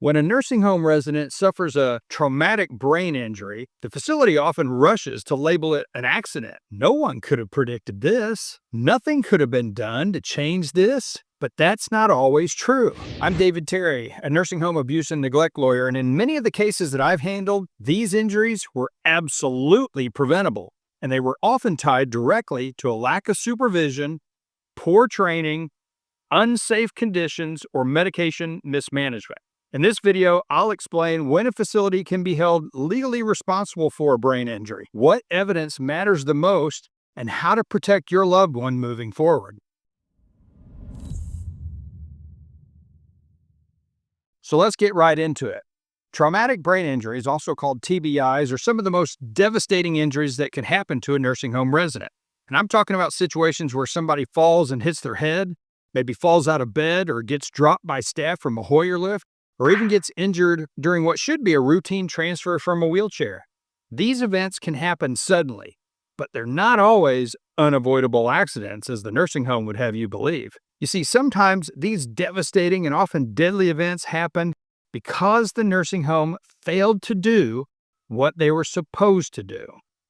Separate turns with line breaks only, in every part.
When a nursing home resident suffers a traumatic brain injury, the facility often rushes to label it an accident. No one could have predicted this. Nothing could have been done to change this. But that's not always true. I'm David Terry, a nursing home abuse and neglect lawyer, and in many of the cases that I've handled, these injuries were absolutely preventable, and they were often tied directly to a lack of supervision, poor training, unsafe conditions, or medication mismanagement. In this video, I'll explain when a facility can be held legally responsible for a brain injury, what evidence matters the most, and how to protect your loved one moving forward. So let's get right into it. Traumatic brain injuries, also called TBIs, are some of the most devastating injuries that can happen to a nursing home resident. And I'm talking about situations where somebody falls and hits their head, maybe falls out of bed or gets dropped by staff from a Hoyer lift, or even gets injured during what should be a routine transfer from a wheelchair. These events can happen suddenly, but they're not always unavoidable accidents, as the nursing home would have you believe. You see, sometimes these devastating and often deadly events happen because the nursing home failed to do what they were supposed to do.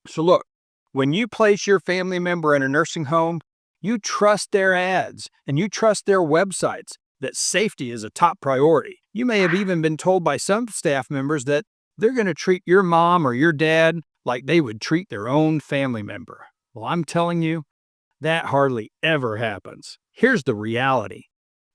So look, when you place your family member in a nursing home, you trust their ads and you trust their websites that safety is a top priority. You may have even been told by some staff members that they're going to treat your mom or your dad like they would treat their own family member. Well, I'm telling you, that hardly ever happens. Here's the reality.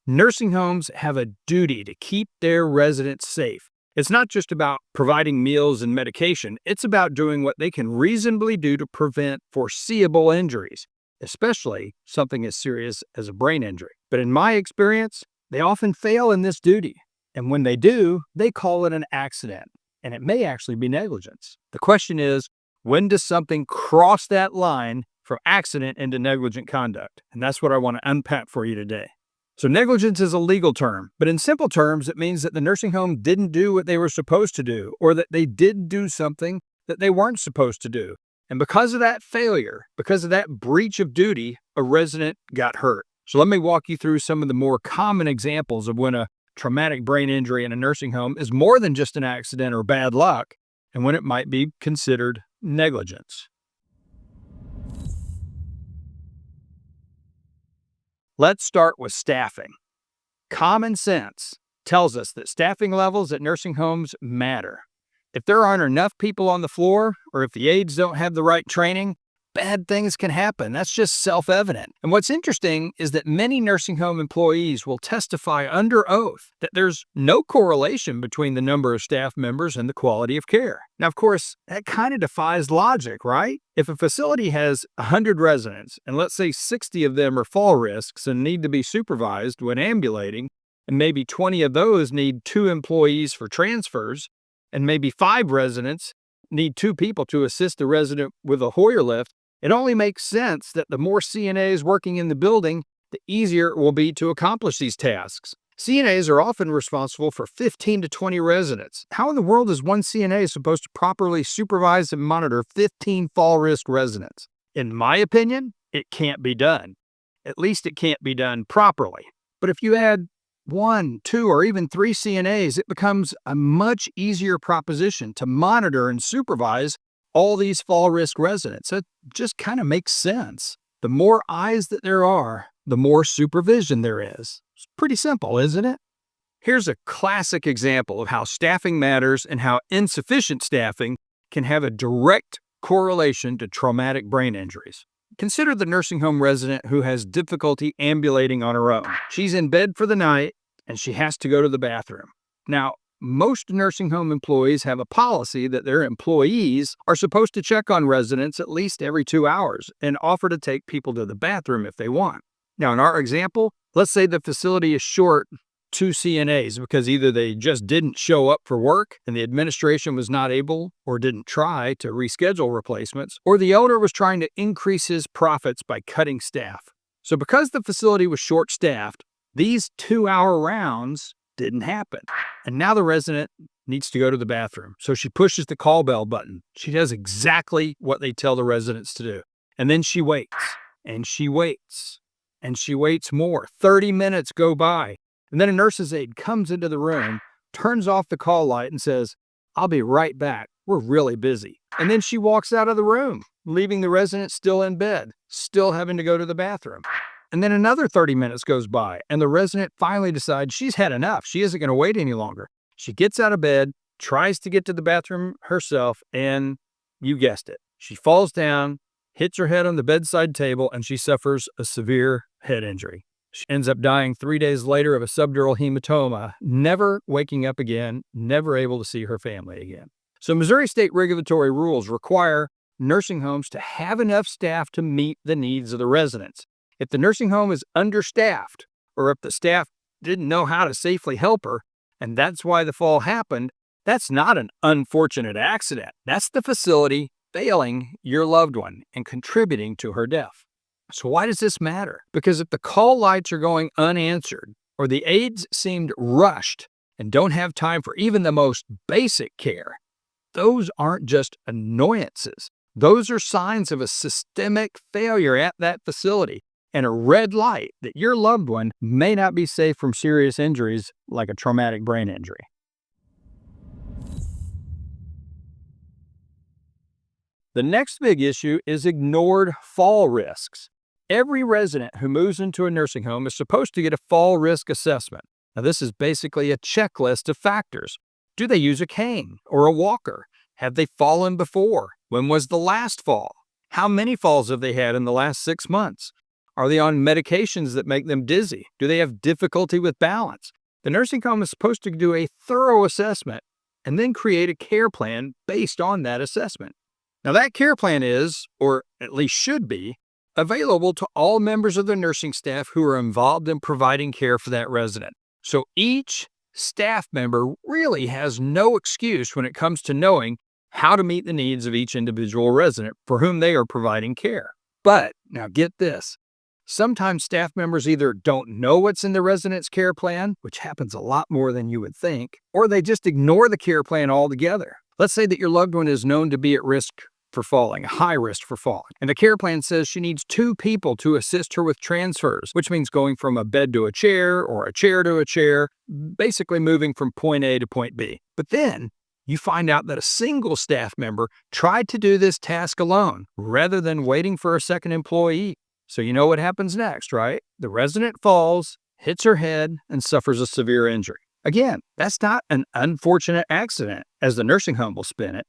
Nursing homes have a duty to keep their residents safe. It's not just about providing meals and medication. It's about doing what they can reasonably do to prevent foreseeable injuries, especially something as serious as a brain injury. But in my experience, they often fail in this duty. And when they do, they call it an accident. And it may actually be negligence. The question is, when does something cross that line from accident into negligent conduct? And that's what I want to unpack for you today. So negligence is a legal term, but in simple terms, it means that the nursing home didn't do what they were supposed to do, or that they did do something that they weren't supposed to do. And because of that failure, because of that breach of duty, a resident got hurt. So let me walk you through some of the more common examples of when a traumatic brain injury in a nursing home is more than just an accident or bad luck, and when it might be considered negligence. Let's start with staffing. Common sense tells us that staffing levels at nursing homes matter. If there aren't enough people on the floor, or if the aides don't have the right training, bad things can happen. That's just self-evident. And what's interesting is that many nursing home employees will testify under oath that there's no correlation between the number of staff members and the quality of care. Now, of course, that kind of defies logic, right? If a facility has 100 residents, and let's say 60 of them are fall risks and need to be supervised when ambulating, and maybe 20 of those need 2 employees for transfers, and maybe 5 residents need 2 people to assist the resident with a Hoyer lift, it only makes sense that the more CNAs working in the building, the easier it will be to accomplish these tasks. CNAs are often responsible for 15 to 20 residents. How in the world is one CNA supposed to properly supervise and monitor 15 fall risk residents? In my opinion, it can't be done. At least it can't be done properly. But if you add 1, 2, or even 3 CNAs, it becomes a much easier proposition to monitor and supervise all these fall risk residents. It just kind of makes sense. The more eyes that there are, the more supervision there is. It's pretty simple, isn't it? Here's a classic example of how staffing matters and how insufficient staffing can have a direct correlation to traumatic brain injuries. Consider the nursing home resident who has difficulty ambulating on her own. She's in bed for the night and she has to go to the bathroom. Now, most nursing home employees have a policy that their employees are supposed to check on residents at least every 2 hours and offer to take people to the bathroom if they want. Now, in our example, let's say the facility is short 2 CNAs because either they just didn't show up for work and the administration was not able or didn't try to reschedule replacements, or the owner was trying to increase his profits by cutting staff. So because the facility was short-staffed, these 2-hour rounds didn't happen. And now the resident needs to go to the bathroom. So she pushes the call bell button. She does exactly what they tell the residents to do. And then she waits, and she waits, and she waits more. 30 minutes go by. And then a nurse's aide comes into the room, turns off the call light and says, "I'll be right back. We're really busy." And then she walks out of the room, leaving the resident still in bed, still having to go to the bathroom. And then another 30 minutes goes by, and the resident finally decides she's had enough. She isn't going to wait any longer. She gets out of bed, tries to get to the bathroom herself, and you guessed it. She falls down, hits her head on the bedside table, and she suffers a severe head injury. She ends up dying 3 days later of a subdural hematoma, never waking up again, never able to see her family again. So Missouri state regulatory rules require nursing homes to have enough staff to meet the needs of the residents. If the nursing home is understaffed, or if the staff didn't know how to safely help her, and that's why the fall happened, that's not an unfortunate accident. That's the facility failing your loved one and contributing to her death. So why does this matter? Because if the call lights are going unanswered, or the aides seemed rushed and don't have time for even the most basic care, those aren't just annoyances. Those are signs of a systemic failure at that facility and a red light that your loved one may not be safe from serious injuries like a traumatic brain injury. The next big issue is ignored fall risks. Every resident who moves into a nursing home is supposed to get a fall risk assessment. Now, this is basically a checklist of factors. Do they use a cane or a walker? Have they fallen before? When was the last fall? How many falls have they had in the last 6 months? Are they on medications that make them dizzy? Do they have difficulty with balance? The nursing home is supposed to do a thorough assessment and then create a care plan based on that assessment. Now, that care plan is, or at least should be, available to all members of the nursing staff who are involved in providing care for that resident. So each staff member really has no excuse when it comes to knowing how to meet the needs of each individual resident for whom they are providing care. But, now get this, sometimes staff members either don't know what's in the resident's care plan, which happens a lot more than you would think, or they just ignore the care plan altogether. Let's say that your loved one is known to be at risk for falling, high risk for falling, and the care plan says she needs 2 people to assist her with transfers, which means going from a bed to a chair or a chair to a chair, basically moving from point A to point B. But then you find out that a single staff member tried to do this task alone rather than waiting for a second employee. So you know what happens next, right? The resident falls, hits her head, and suffers a severe injury. Again, that's not an unfortunate accident, as the nursing home will spin it.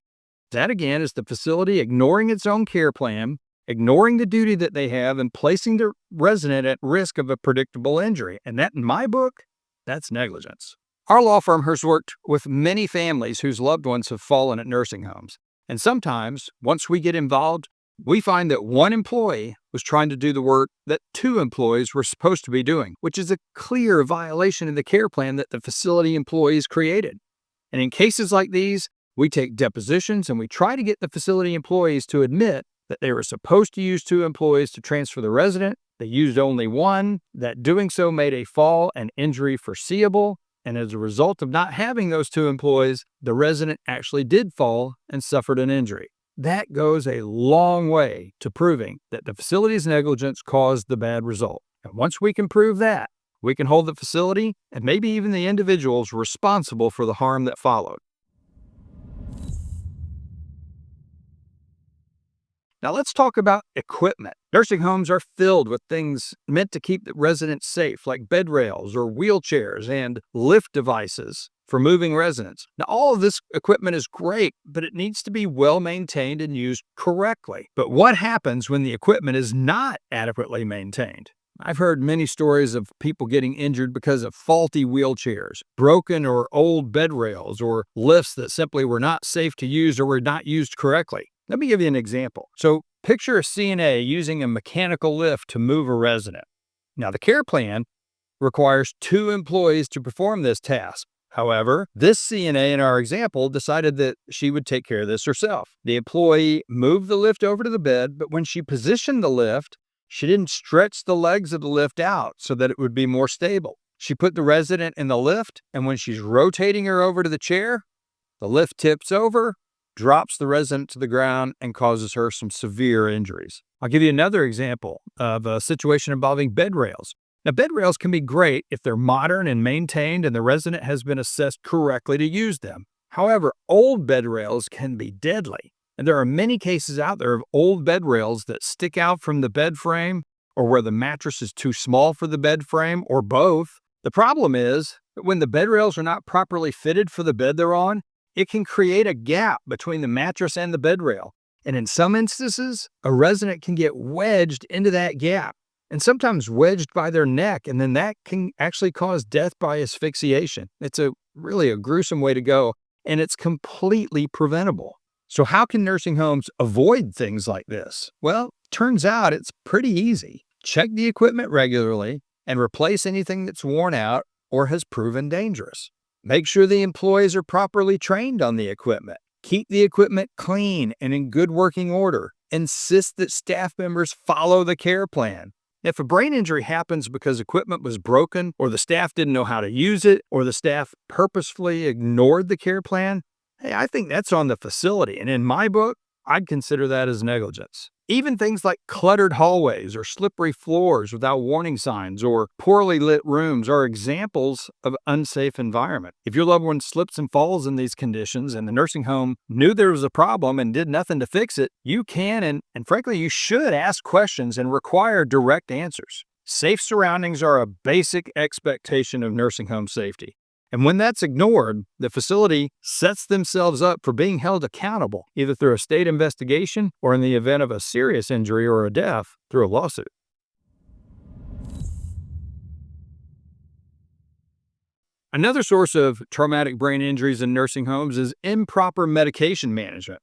That, again, is the facility ignoring its own care plan, ignoring the duty that they have, and placing the resident at risk of a predictable injury. And that, in my book, that's negligence. Our law firm has worked with many families whose loved ones have fallen at nursing homes. And sometimes, once we get involved, we find that one employee was trying to do the work that 2 employees were supposed to be doing, which is a clear violation of the care plan that the facility employees created. And in cases like these, we take depositions and we try to get the facility employees to admit that they were supposed to use 2 employees to transfer the resident. They used only 1, that doing so made a fall and injury foreseeable. And as a result of not having those 2 employees, the resident actually did fall and suffered an injury. That goes a long way to proving that the facility's negligence caused the bad result. And once we can prove that, we can hold the facility and maybe even the individuals responsible for the harm that followed. Now let's talk about equipment. Nursing homes are filled with things meant to keep the residents safe, like bed rails or wheelchairs and lift devices for moving residents. Now, all of this equipment is great, but it needs to be well maintained and used correctly. But what happens when the equipment is not adequately maintained? I've heard many stories of people getting injured because of faulty wheelchairs, broken or old bed rails, or lifts that simply were not safe to use or were not used correctly. Let me give you an example. So picture a CNA using a mechanical lift to move a resident. Now, the care plan requires 2 employees to perform this task. However, this CNA in our example decided that she would take care of this herself. The employee moved the lift over to the bed, but when she positioned the lift, she didn't stretch the legs of the lift out so that it would be more stable. She put the resident in the lift, and when she's rotating her over to the chair, the lift tips over, drops the resident to the ground, and causes her some severe injuries. I'll give you another example of a situation involving bed rails. Now, bed rails can be great if they're modern and maintained and the resident has been assessed correctly to use them. However, old bed rails can be deadly. And there are many cases out there of old bed rails that stick out from the bed frame, or where the mattress is too small for the bed frame, or both. The problem is that when the bed rails are not properly fitted for the bed they're on, it can create a gap between the mattress and the bed rail. And in some instances, a resident can get wedged into that gap, and sometimes wedged by their neck, and then that can actually cause death by asphyxiation. It's really a gruesome way to go, and it's completely preventable. So how can nursing homes avoid things like this? Well, turns out it's pretty easy. Check the equipment regularly and replace anything that's worn out or has proven dangerous. Make sure the employees are properly trained on the equipment. Keep the equipment clean and in good working order. Insist that staff members follow the care plan. If a brain injury happens because equipment was broken, or the staff didn't know how to use it, or the staff purposefully ignored the care plan, hey, I think that's on the facility. And in my book, I'd consider that as negligence. Even things like cluttered hallways or slippery floors without warning signs or poorly lit rooms are examples of unsafe environment. If your loved one slips and falls in these conditions and the nursing home knew there was a problem and did nothing to fix it, you can and frankly, you should ask questions and require direct answers. Safe surroundings are a basic expectation of nursing home safety. And when that's ignored, the facility sets themselves up for being held accountable, either through a state investigation or, in the event of a serious injury or a death, through a lawsuit. Another source of traumatic brain injuries in nursing homes is improper medication management.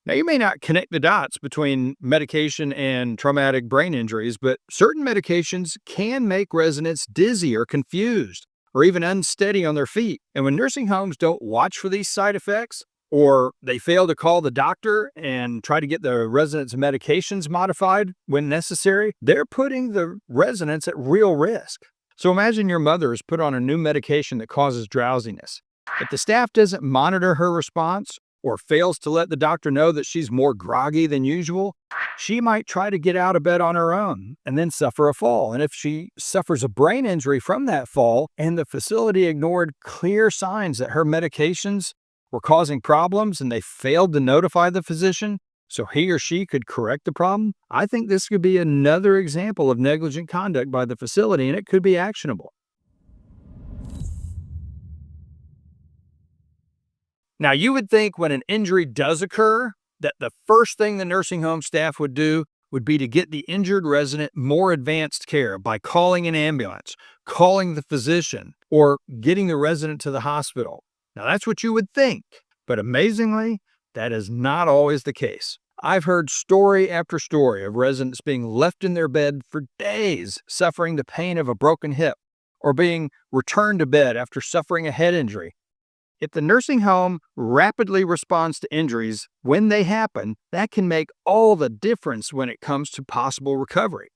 Now, you may not connect the dots between medication and traumatic brain injuries, but certain medications can make residents dizzy or confused, or even unsteady on their feet. And when nursing homes don't watch for these side effects, or they fail to call the doctor and try to get the residents' medications modified when necessary, they're putting the residents at real risk. So imagine your mother is put on a new medication that causes drowsiness. If the staff doesn't monitor her response, or fails to let the doctor know that she's more groggy than usual, she might try to get out of bed on her own and then suffer a fall. And if she suffers a brain injury from that fall and the facility ignored clear signs that her medications were causing problems and they failed to notify the physician so he or she could correct the problem, I think this could be another example of negligent conduct by the facility, and it could be actionable. Now, you would think when an injury does occur, that the first thing the nursing home staff would do would be to get the injured resident more advanced care by calling an ambulance, calling the physician, or getting the resident to the hospital. Now, that's what you would think, but amazingly, that is not always the case. I've heard story after story of residents being left in their bed for days, suffering the pain of a broken hip, or being returned to bed after suffering a head injury. If the nursing home rapidly responds to injuries when they happen, that can make all the difference when it comes to possible recovery.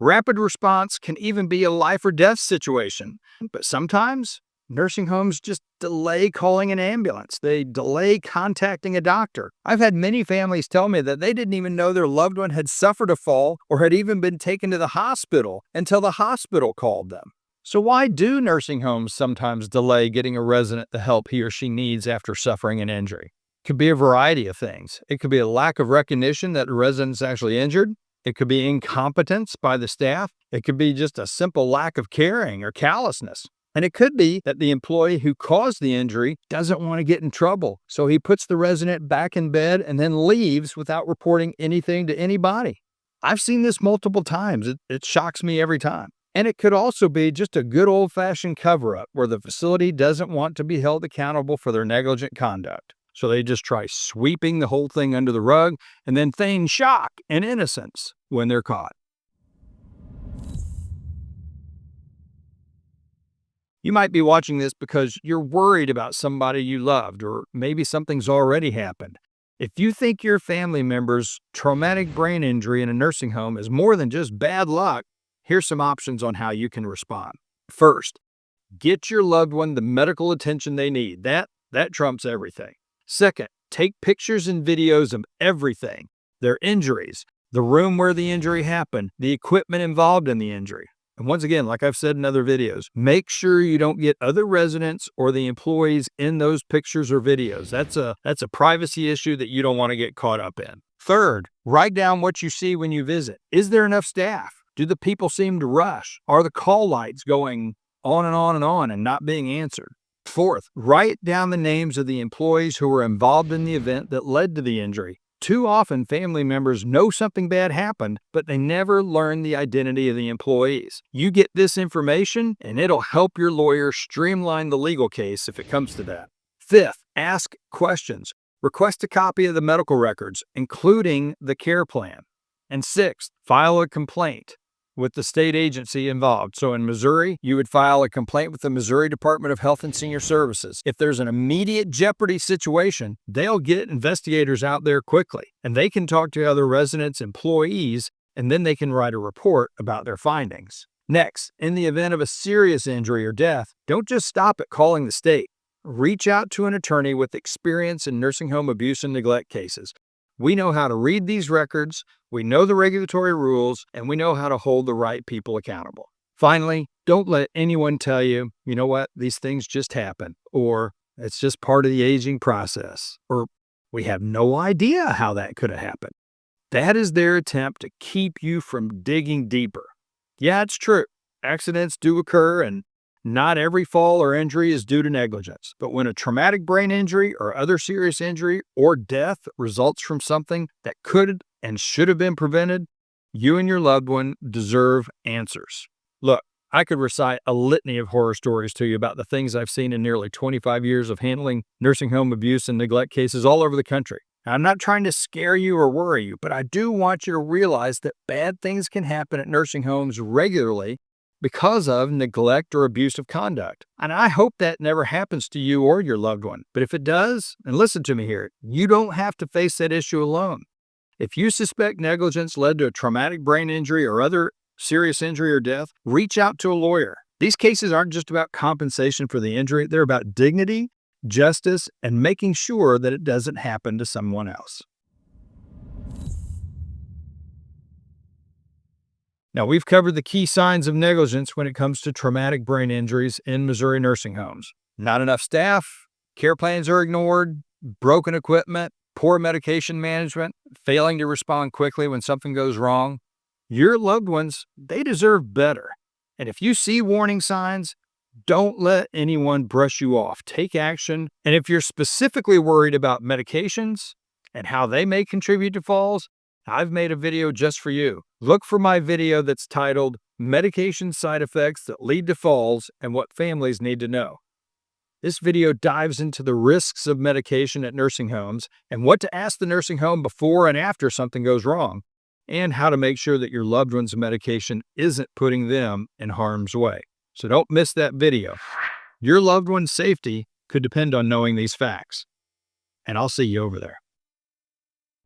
Rapid response can even be a life or death situation, but sometimes nursing homes just delay calling an ambulance. They delay contacting a doctor. I've had many families tell me that they didn't even know their loved one had suffered a fall or had even been taken to the hospital until the hospital called them. So why do nursing homes sometimes delay getting a resident the help he or she needs after suffering an injury? It could be a variety of things. It could be a lack of recognition that the resident's actually injured. It could be incompetence by the staff. It could be just a simple lack of caring or callousness. And it could be that the employee who caused the injury doesn't want to get in trouble, so he puts the resident back in bed and then leaves without reporting anything to anybody. I've seen this multiple times. It shocks me every time. And it could also be just a good old-fashioned cover-up where the facility doesn't want to be held accountable for their negligent conduct. So they just try sweeping the whole thing under the rug and then feign shock and innocence when they're caught. You might be watching this because you're worried about somebody you loved, or maybe something's already happened. If you think your family member's traumatic brain injury in a nursing home is more than just bad luck, here's some options on how you can respond. First, get your loved one the medical attention they need. That trumps everything. Second, take pictures and videos of everything: their injuries, the room where the injury happened, the equipment involved in the injury. And once again, like I've said in other videos, make sure you don't get other residents or the employees in those pictures or videos. That's a privacy issue that you don't want to get caught up in. Third, write down what you see when you visit. Is there enough staff? Do the people seem to rush? Are the call lights going on and on and on and not being answered? Fourth, write down the names of the employees who were involved in the event that led to the injury. Too often, family members know something bad happened, but they never learn the identity of the employees. You get this information, and it'll help your lawyer streamline the legal case if it comes to that. Fifth, ask questions. Request a copy of the medical records, including the care plan. And sixth, file a complaint with the state agency involved. So in Missouri, you would file a complaint with the Missouri Department of Health and Senior Services. If there's an immediate jeopardy situation, they'll get investigators out there quickly, and they can talk to other residents, employees, and then they can write a report about their findings. Next, in the event of a serious injury or death, don't just stop at calling the state. Reach out to an attorney with experience in nursing home abuse and neglect cases. We know how to read these records, we know the regulatory rules, and we know how to hold the right people accountable. Finally, don't let anyone tell you, you know what, these things just happen, or it's just part of the aging process, or we have no idea how that could have happened. That is their attempt to keep you from digging deeper. Yeah, it's true. Accidents do occur, and not every fall or injury is due to negligence, but when a traumatic brain injury or other serious injury or death results from something that could and should have been prevented, you and your loved one deserve answers. Look, I could recite a litany of horror stories to you about the things I've seen in nearly 25 years of handling nursing home abuse and neglect cases all over the country. I'm not trying to scare you or worry you, but I do want you to realize that bad things can happen at nursing homes regularly because of neglect or abusive conduct. And I hope that never happens to you or your loved one. But if it does, and listen to me here, you don't have to face that issue alone. If you suspect negligence led to a traumatic brain injury or other serious injury or death, reach out to a lawyer. These cases aren't just about compensation for the injury, they're about dignity, justice, and making sure that it doesn't happen to someone else. Now, we've covered the key signs of negligence when it comes to traumatic brain injuries in Missouri nursing homes. Not enough staff, care plans are ignored, broken equipment, poor medication management, failing to respond quickly when something goes wrong. Your loved ones, they deserve better. And if you see warning signs, don't let anyone brush you off. Take action. And if you're specifically worried about medications and how they may contribute to falls, I've made a video just for you. Look for my video that's titled Medication Side Effects That Lead to Falls and What Families Need to Know. This video dives into the risks of medication at nursing homes and what to ask the nursing home before and after something goes wrong, and how to make sure that your loved one's medication isn't putting them in harm's way. So don't miss that video. Your loved one's safety could depend on knowing these facts. And I'll see you over there.